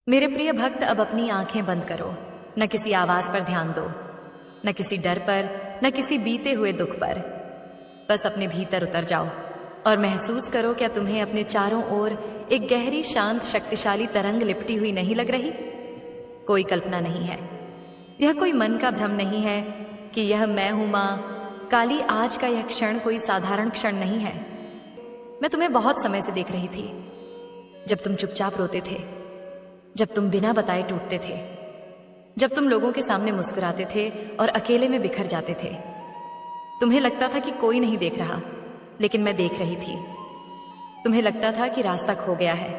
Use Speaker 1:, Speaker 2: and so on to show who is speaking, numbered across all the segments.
Speaker 1: मेरे प्रिय भक्त, अब अपनी आंखें बंद करो। न किसी आवाज पर ध्यान दो, न किसी डर पर, न किसी बीते हुए दुख पर। बस अपने भीतर उतर जाओ और महसूस करो, क्या तुम्हें अपने चारों ओर एक गहरी, शांत, शक्तिशाली तरंग लिपटी हुई नहीं लग रही? कोई कल्पना नहीं है, यह कोई मन का भ्रम नहीं है कि यह मैं हूं मां काली। आज का यह क्षण कोई साधारण क्षण नहीं है। मैं तुम्हें बहुत समय से देख रही थी, जब तुम चुपचाप रोते थे, जब तुम बिना बताए टूटते थे, जब तुम लोगों के सामने मुस्कुराते थे और अकेले में बिखर जाते थे। तुम्हें लगता था कि कोई नहीं देख रहा, लेकिन मैं देख रही थी। तुम्हें लगता था कि रास्ता खो गया है,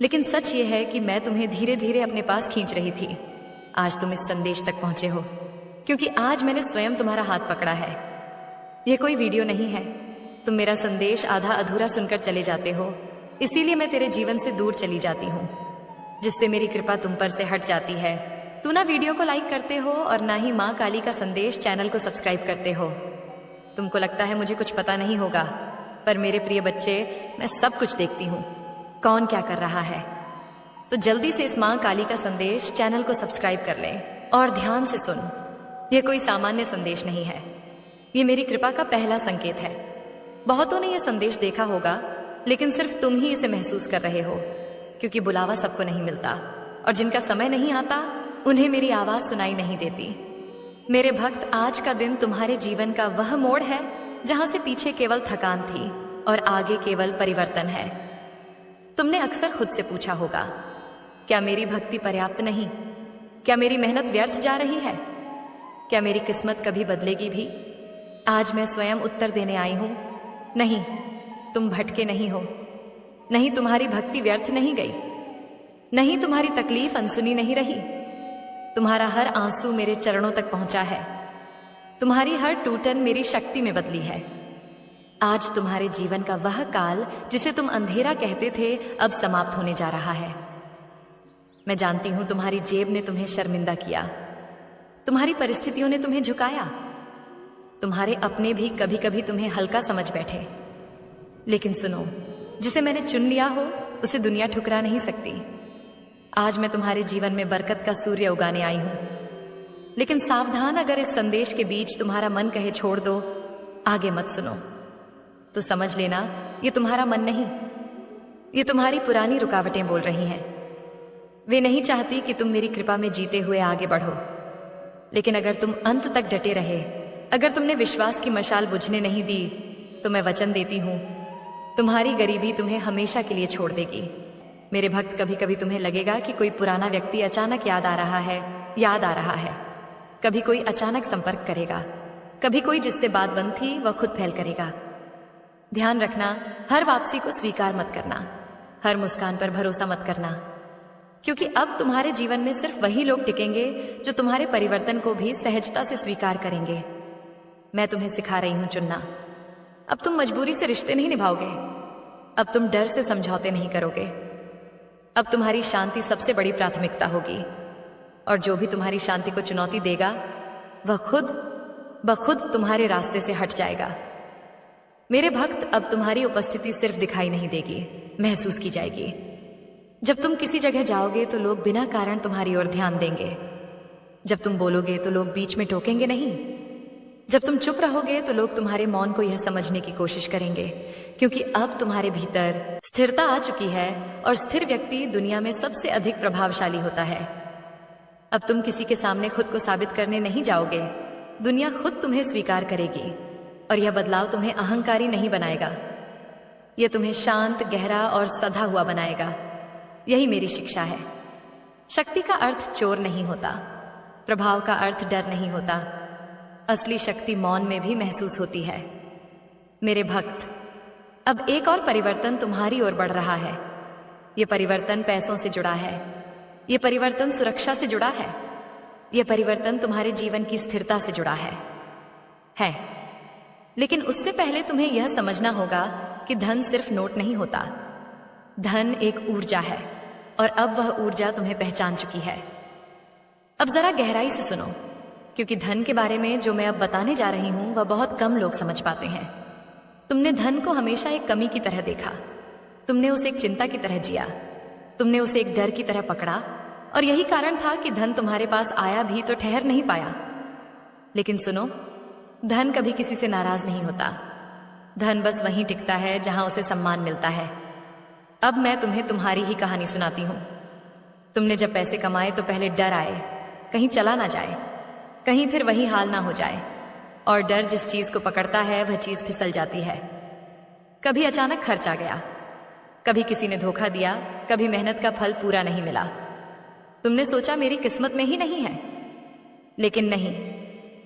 Speaker 1: लेकिन सच ये है कि मैं तुम्हें धीरे धीरे अपने पास खींच रही थी। आज तुम इस संदेश तक पहुंचे हो क्योंकि आज मैंने स्वयं तुम्हारा हाथ पकड़ा है। यह कोई वीडियो नहीं है। तुम मेरा संदेश आधा अधूरा सुनकर चले जाते हो, इसीलिए मैं तेरे जीवन से दूर चली जाती हूँ, जिससे मेरी कृपा तुम पर से हट जाती है। तू ना वीडियो को लाइक करते हो और ना ही माँ काली का संदेश चैनल को सब्सक्राइब करते हो। तुमको लगता है मुझे कुछ पता नहीं होगा, पर मेरे प्रिय बच्चे, मैं सब कुछ देखती हूँ, कौन क्या कर रहा है। तो जल्दी से इस माँ काली का संदेश चैनल को सब्सक्राइब कर ले और ध्यान से सुन। यह कोई सामान्य संदेश नहीं है, ये मेरी कृपा का पहला संकेत है। बहुतों ने यह संदेश देखा होगा, लेकिन सिर्फ तुम ही इसे महसूस कर रहे हो, क्योंकि बुलावा सबको नहीं मिलता और जिनका समय नहीं आता उन्हें मेरी आवाज सुनाई नहीं देती। मेरे भक्त, आज का दिन तुम्हारे जीवन का वह मोड़ है जहां से पीछे केवल थकान थी और आगे केवल परिवर्तन है। तुमने अक्सर खुद से पूछा होगा, क्या मेरी भक्ति पर्याप्त नहीं? क्या मेरी मेहनत व्यर्थ जा रही है? क्या मेरी किस्मत कभी बदलेगी भी? आज मैं स्वयं उत्तर देने आई हूं, नहीं, तुम भटके नहीं हो। नहीं, तुम्हारी भक्ति व्यर्थ नहीं गई। नहीं, तुम्हारी तकलीफ अनसुनी नहीं रही। तुम्हारा हर आंसू मेरे चरणों तक पहुंचा है। तुम्हारी हर टूटन मेरी शक्ति में बदली है। आज तुम्हारे जीवन का वह काल जिसे तुम अंधेरा कहते थे, अब समाप्त होने जा रहा है। मैं जानती हूं तुम्हारी जेब ने तुम्हें शर्मिंदा किया, तुम्हारी परिस्थितियों ने तुम्हें झुकाया, तुम्हारे अपने भी कभी कभी तुम्हें हल्का समझ बैठे। लेकिन सुनो, जिसे मैंने चुन लिया हो उसे दुनिया ठुकरा नहीं सकती। आज मैं तुम्हारे जीवन में बरकत का सूर्य उगाने आई हूं, लेकिन सावधान, अगर इस संदेश के बीच तुम्हारा मन कहे छोड़ दो, आगे मत सुनो, तो समझ लेना ये तुम्हारा मन नहीं, ये तुम्हारी पुरानी रुकावटें बोल रही हैं। वे नहीं चाहती कि तुम मेरी कृपा में जीते हुए आगे बढ़ो, लेकिन अगर तुम अंत तक डटे रहे, अगर तुमने विश्वास की मशाल बुझने नहीं दी, तो मैं वचन देती हूं, तुम्हारी गरीबी तुम्हें हमेशा के लिए छोड़ देगी। मेरे भक्त, कभी कभी तुम्हें लगेगा कि कोई पुराना व्यक्ति अचानक याद आ रहा है। कभी कोई अचानक संपर्क करेगा, कभी कोई जिससे बात बंद थी वह खुद फैल करेगा। ध्यान रखना, हर वापसी को स्वीकार मत करना, हर मुस्कान पर भरोसा मत करना, क्योंकि अब तुम्हारे जीवन में सिर्फ वही लोग टिकेंगे जो तुम्हारे परिवर्तन को भी सहजता से स्वीकार करेंगे। मैं तुम्हें सिखा रही हूं चुनना। अब तुम मजबूरी से रिश्ते नहीं निभाओगे, अब तुम डर से समझौते नहीं करोगे। अब तुम्हारी शांति सबसे बड़ी प्राथमिकता होगी, और जो भी तुम्हारी शांति को चुनौती देगा वह खुद तुम्हारे रास्ते से हट जाएगा। मेरे भक्त, अब तुम्हारी उपस्थिति सिर्फ दिखाई नहीं देगी, महसूस की जाएगी। जब तुम किसी जगह जाओगे तो लोग बिना कारण तुम्हारी ओर ध्यान देंगे। जब तुम बोलोगे तो लोग बीच में टोकेंगे नहीं। जब तुम चुप रहोगे तो लोग तुम्हारे मौन को यह समझने की कोशिश करेंगे, क्योंकि अब तुम्हारे भीतर स्थिरता आ चुकी है, और स्थिर व्यक्ति दुनिया में सबसे अधिक प्रभावशाली होता है। अब तुम किसी के सामने खुद को साबित करने नहीं जाओगे, दुनिया खुद तुम्हें स्वीकार करेगी, और यह बदलाव तुम्हें अहंकारी नहीं बनाएगा, यह तुम्हें शांत, गहरा और सधा हुआ बनाएगा। यही मेरी शिक्षा है। शक्ति का अर्थ चोर नहीं होता, प्रभाव का अर्थ डर नहीं होता, असली शक्ति मौन में भी महसूस होती है। मेरे भक्त, अब एक और परिवर्तन तुम्हारी ओर बढ़ रहा है। यह परिवर्तन पैसों से जुड़ा है, यह परिवर्तन सुरक्षा से जुड़ा है, यह परिवर्तन तुम्हारे जीवन की स्थिरता से जुड़ा है। लेकिन उससे पहले तुम्हें यह समझना होगा कि धन सिर्फ नोट नहीं होता। धन एक ऊर्जा है, और अब वह ऊर्जा तुम्हें पहचान चुकी है। अब जरा गहराई से सुनो, क्योंकि धन के बारे में जो मैं अब बताने जा रही हूं वह बहुत कम लोग समझ पाते हैं। तुमने धन को हमेशा एक कमी की तरह देखा, तुमने उसे एक चिंता की तरह जिया, तुमने उसे एक डर की तरह पकड़ा और यही कारण था कि धन तुम्हारे पास आया भी तो ठहर नहीं पाया। लेकिन सुनो, धन कभी किसी से नाराज नहीं होता। धन बस वहीं टिकता है जहां उसे सम्मान मिलता है। अब मैं तुम्हें तुम्हारी ही कहानी सुनाती हूं। तुमने जब पैसे कमाए तो पहले डर आए, कहीं चला ना जाए, कहीं फिर वही हाल ना हो जाए। और डर जिस चीज को पकड़ता है वह चीज फिसल जाती है। कभी अचानक खर्च आ गया, कभी किसी ने धोखा दिया, कभी मेहनत का फल पूरा नहीं मिला। तुमने सोचा मेरी किस्मत में ही नहीं है, लेकिन नहीं,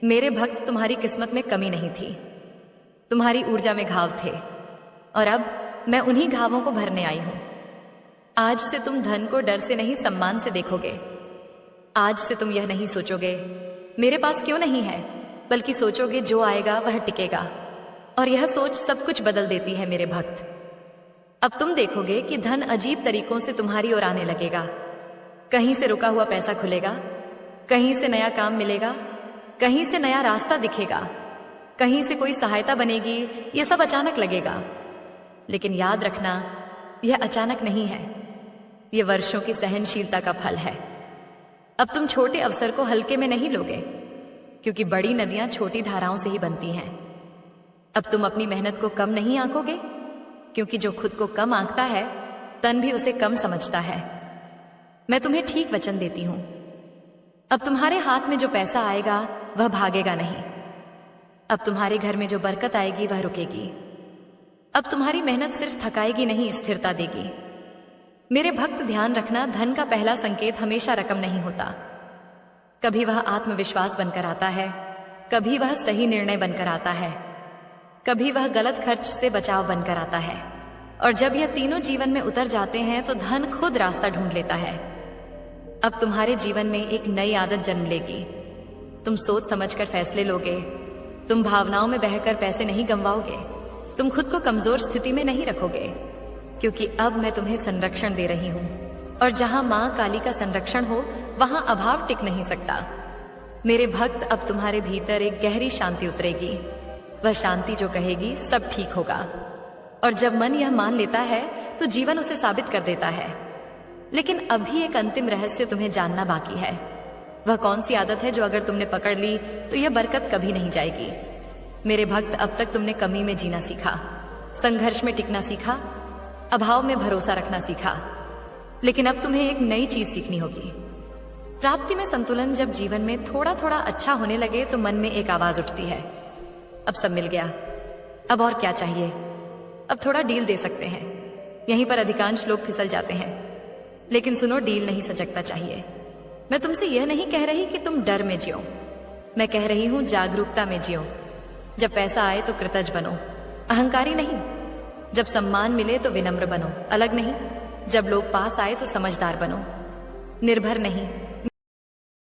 Speaker 1: मेरे भक्त, तुम्हारी किस्मत में कमी नहीं थी, तुम्हारी ऊर्जा में घाव थे, और अब मैं उन्हीं घावों को भरने आई हूं। आज से तुम धन को डर से नहीं, सम्मान से देखोगे। आज से तुम यह नहीं सोचोगे मेरे पास क्यों नहीं है, बल्कि सोचोगे जो आएगा वह टिकेगा। और यह सोच सब कुछ बदल देती है मेरे भक्त। अब तुम देखोगे कि धन अजीब तरीकों से तुम्हारी ओर आने लगेगा। कहीं से रुका हुआ पैसा खुलेगा, कहीं से नया काम मिलेगा, कहीं से नया रास्ता दिखेगा, कहीं से कोई सहायता बनेगी। यह सब अचानक लगेगा, लेकिन याद रखना, यह अचानक नहीं है, यह वर्षों की सहनशीलता का फल है। अब तुम छोटे अवसर को हल्के में नहीं लोगे, क्योंकि बड़ी नदियां छोटी धाराओं से ही बनती हैं। अब तुम अपनी मेहनत को कम नहीं आंकोगे, क्योंकि जो खुद को कम आंकता है, तन भी उसे कम समझता है। मैं तुम्हें ठीक वचन देती हूं, अब तुम्हारे हाथ में जो पैसा आएगा वह भागेगा नहीं। अब तुम्हारे घर में जो बरकत आएगी वह रुकेगी। अब तुम्हारी मेहनत सिर्फ थकाएगी नहीं, स्थिरता देगी। मेरे भक्त, ध्यान रखना, धन का पहला संकेत हमेशा रकम नहीं होता। कभी वह आत्मविश्वास बनकर आता है, कभी वह सही निर्णय बनकर आता है, कभी वह गलत खर्च से बचाव बनकर आता है। और जब यह तीनों जीवन में उतर जाते हैं तो धन खुद रास्ता ढूंढ लेता है। अब तुम्हारे जीवन में एक नई आदत जन्म लेगी। तुम सोच समझकर फैसले लोगे, तुम भावनाओं में बहकर पैसे नहीं गंवाओगे, तुम खुद को कमजोर स्थिति में नहीं रखोगे, क्योंकि अब मैं तुम्हें संरक्षण दे रही हूं। और जहां मां काली का संरक्षण हो वहां अभाव टिक नहीं सकता। मेरे भक्त, अब तुम्हारे भीतर एक गहरी शांति उतरेगी। वह शांति जो कहेगी सब ठीक होगा। और जब मन यह मान लेता है तो जीवन उसे साबित कर देता है। लेकिन अभी एक अंतिम रहस्य तुम्हें जानना बाकी है। वह कौन सी आदत है जो अगर तुमने पकड़ ली तो यह बरकत कभी नहीं जाएगी। मेरे भक्त, अब तक तुमने कमी में जीना सीखा, संघर्ष में टिकना सीखा, अभाव में भरोसा रखना सीखा। लेकिन अब तुम्हें एक नई चीज सीखनी होगी। प्राप्ति में संतुलन। जब जीवन में थोड़ा थोड़ा अच्छा होने लगे तो मन में एक आवाज उठती है, अब सब मिल गया, अब और क्या चाहिए, अब थोड़ा डील दे सकते हैं। यहीं पर अधिकांश लोग फिसल जाते हैं। लेकिन सुनो, डील नहीं सजगता चाहिए। मैं तुमसे यह नहीं कह रही कि तुम डर में जियो, मैं कह रही हूं जागरूकता में जियो। जब पैसा आए तो कृतज्ञ बनो, अहंकारी नहीं। जब सम्मान मिले तो विनम्र बनो, अलग नहीं। जब लोग पास आए तो समझदार बनो, निर्भर नहीं।